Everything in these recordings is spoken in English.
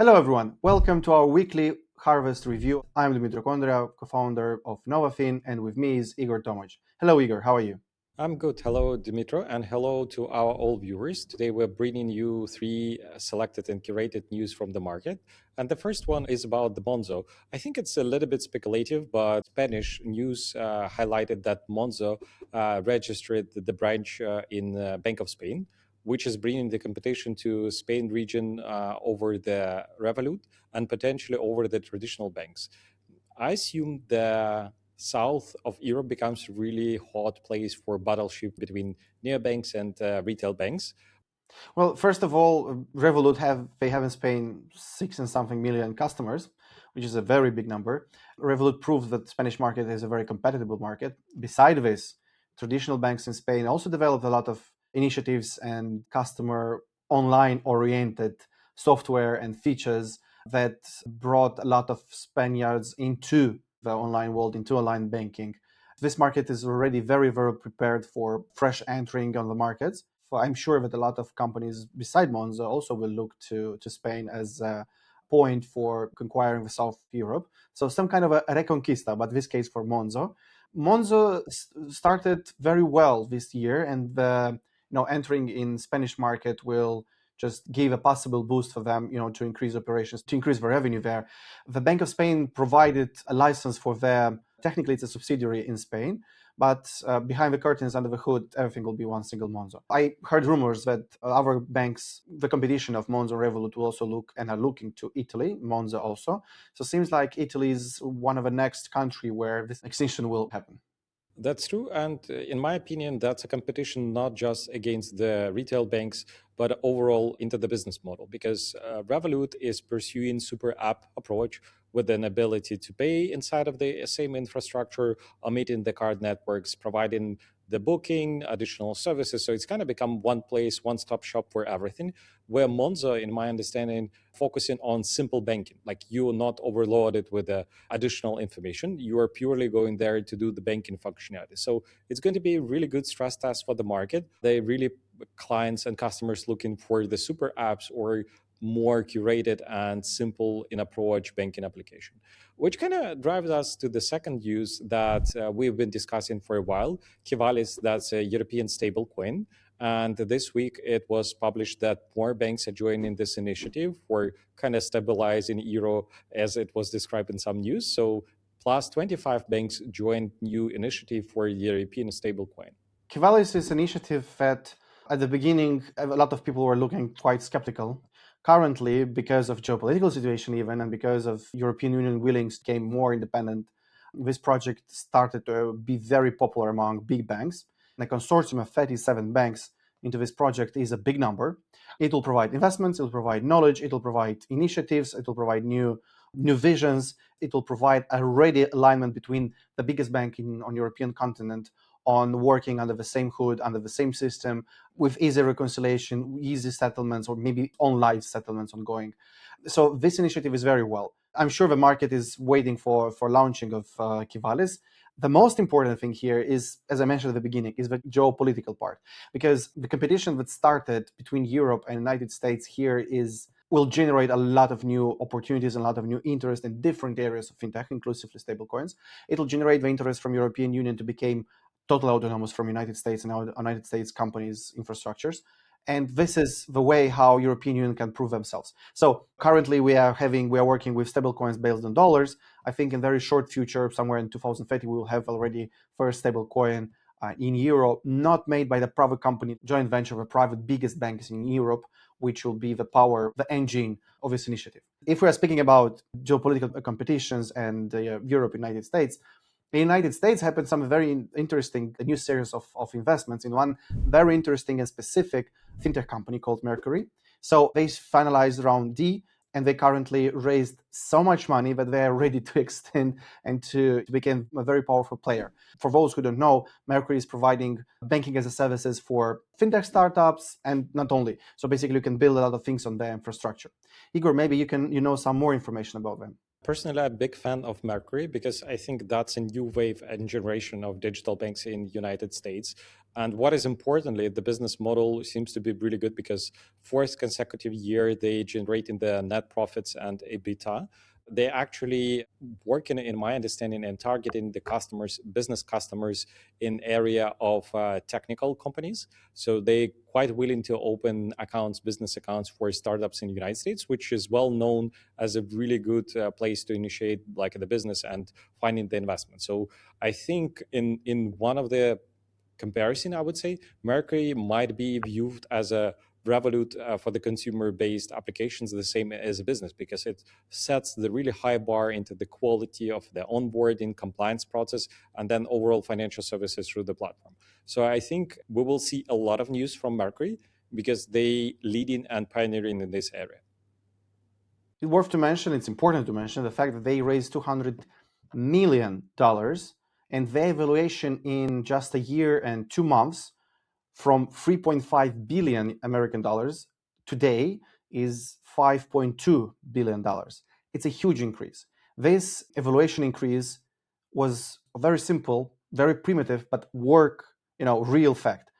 Hello, everyone. Welcome to our weekly harvest review. I'm Dumitru Condrea, co-founder of Novafin, and with me is Igor Tomych. Hello, Igor. How are you? I'm good. Hello, Dumitru, and hello to our all viewers. Today we're bringing you three selected and curated news from the market. And the first one is about the Monzo. I think it's a little bit speculative, but Spanish news highlighted that Monzo registered the branch in Bank of Spain, which is bringing the competition to Spain region over the Revolut and potentially over the traditional banks. I assume the south of Europe becomes a really hot place for battleship between neobanks and retail banks. Well, first of all, Revolut have in Spain 6 and something million customers, which is a very big number. Revolut proves that the Spanish market is a very competitive market. Beside this, traditional banks in Spain also developed a lot of initiatives and customer online oriented software and features that brought a lot of Spaniards into the online world, into online banking. This market is already very, very prepared for fresh entering on the markets. I'm sure that a lot of companies beside Monzo also will look to Spain as a point for conquering the South of Europe. So some kind of a reconquista, but this case for Monzo. Monzo started very well this year, and entering in Spanish market will just give a possible boost for them, to increase operations, to increase the revenue there. The Bank of Spain provided a license for them. Technically, it's a subsidiary in Spain, but behind the curtains, under the hood, everything will be one single Monzo. I heard rumors that other banks, the competition of Monzo and Revolut, will also look and are looking to Italy, Monzo also. So it seems like Italy is one of the next country where this extinction will happen. That's true. And in my opinion, that's a competition not just against the retail banks, but overall into the business model, because Revolut is pursuing super app approach with an ability to pay inside of the same infrastructure, omitting the card networks, providing the booking, additional services. So it's kind of become one place, one-stop shop for everything, where Monzo, in my understanding, focusing on simple banking. Like you're not overloaded with additional information. You are purely going there to do the banking functionality. So it's going to be a really good stress test for the market. They really clients and customers looking for the super apps or more curated and simple in approach banking application, which kind of drives us to the second use that we've been discussing for a while. Qivalis, that's a European stablecoin. And this week it was published that more banks are joining this initiative for kind of stabilizing euro, as it was described in some news. So plus 25 banks joined new initiative for European stablecoin. Qivalis is an initiative that at the beginning, a lot of people were looking quite skeptical. Currently, because of geopolitical situation even, and because of European Union willing to become more independent, this project started to be very popular among big banks. And a consortium of 37 banks into this project is a big number. It will provide investments, it will provide knowledge, it will provide initiatives, it will provide new visions, it will provide a ready alignment between the biggest bank on European continent on working under the same hood, under the same system, with easy reconciliation, easy settlements, or maybe on live settlements ongoing. So this initiative is very well. I'm sure the market is waiting for launching of Qivalis. The most important thing here is, as I mentioned at the beginning, is the geopolitical part, because the competition that started between Europe and United States here will generate a lot of new opportunities and a lot of new interest in different areas of fintech, inclusively stablecoins. It will generate the interest from European Union to become totally autonomous from United States and United States companies' infrastructures. And this is the way how European Union can prove themselves. So currently we are working with stablecoins based on dollars. I think in very short future, somewhere in 2030, we will have already first stablecoin in Europe, not made by the private company, joint venture of the private biggest banks in Europe, which will be the engine of this initiative. If we are speaking about geopolitical competitions and Europe, United States, the United States happened some very interesting new series of investments in one very interesting and specific fintech company called Mercury. So they finalized round D, and they currently raised so much money that they are ready to extend and to become a very powerful player. For those who don't know, Mercury is providing banking as a services for fintech startups, and not only. So basically you can build a lot of things on their infrastructure. Igor, maybe you know some more information about them. Personally, I'm a big fan of Mercury because I think that's a new wave and generation of digital banks in the United States. And what is importantly, the business model seems to be really good because fourth consecutive year they generating the net profits and EBITDA. They actually working, in my understanding, and targeting the customers, business customers in area of technical companies. So they quite willing to open accounts, business accounts for startups in the United States, which is well known as a really good place to initiate like the business and finding the investment. So I think in one of the comparison, I would say Mercury might be viewed as a Revolut for the consumer-based applications, the same as a business, because it sets the really high bar into the quality of the onboarding, compliance process, and then overall financial services through the platform. So I think we will see a lot of news from Mercury because they leading and pioneering in this area. It's worth to mention, it's important to mention the fact that they raised $200 million, and their valuation in just a year and 2 months from 3.5 billion American dollars today is $5.2 billion. It's a huge increase. This evaluation increase was very simple, very primitive, but real fact.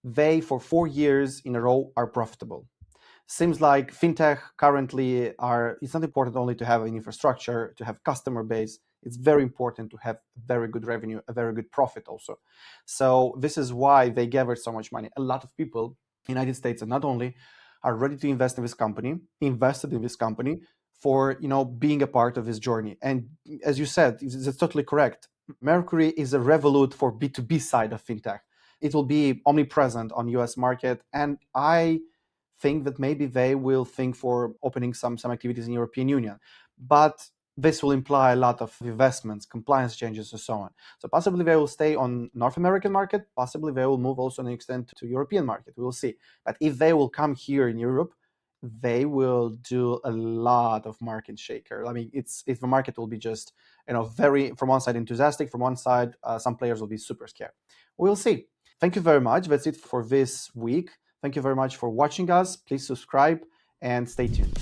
They, for 4 years in a row, are profitable. Seems like fintech currently it's not important only to have an infrastructure, to have customer base. It's very important to have very good revenue, a very good profit also. So this is why they gathered so much money. A lot of people in the United States, and not only, are ready to invest in this company, invested in this company for being a part of this journey. And as you said, it's totally correct. Mercury is a Revolut for B2B side of fintech. It will be omnipresent on US market, and I think that maybe they will think for opening some activities in European Union. But this will imply a lot of investments, compliance changes, and so on. So possibly they will stay on North American market, possibly they will move also an extent to European market. We will see. But if they will come here in Europe, they will do a lot of market shaker. I mean, the market will be just, very, from one side, enthusiastic, from one side, some players will be super scared. We'll see. Thank you very much. That's it for this week. Thank you very much for watching us. Please subscribe and stay tuned.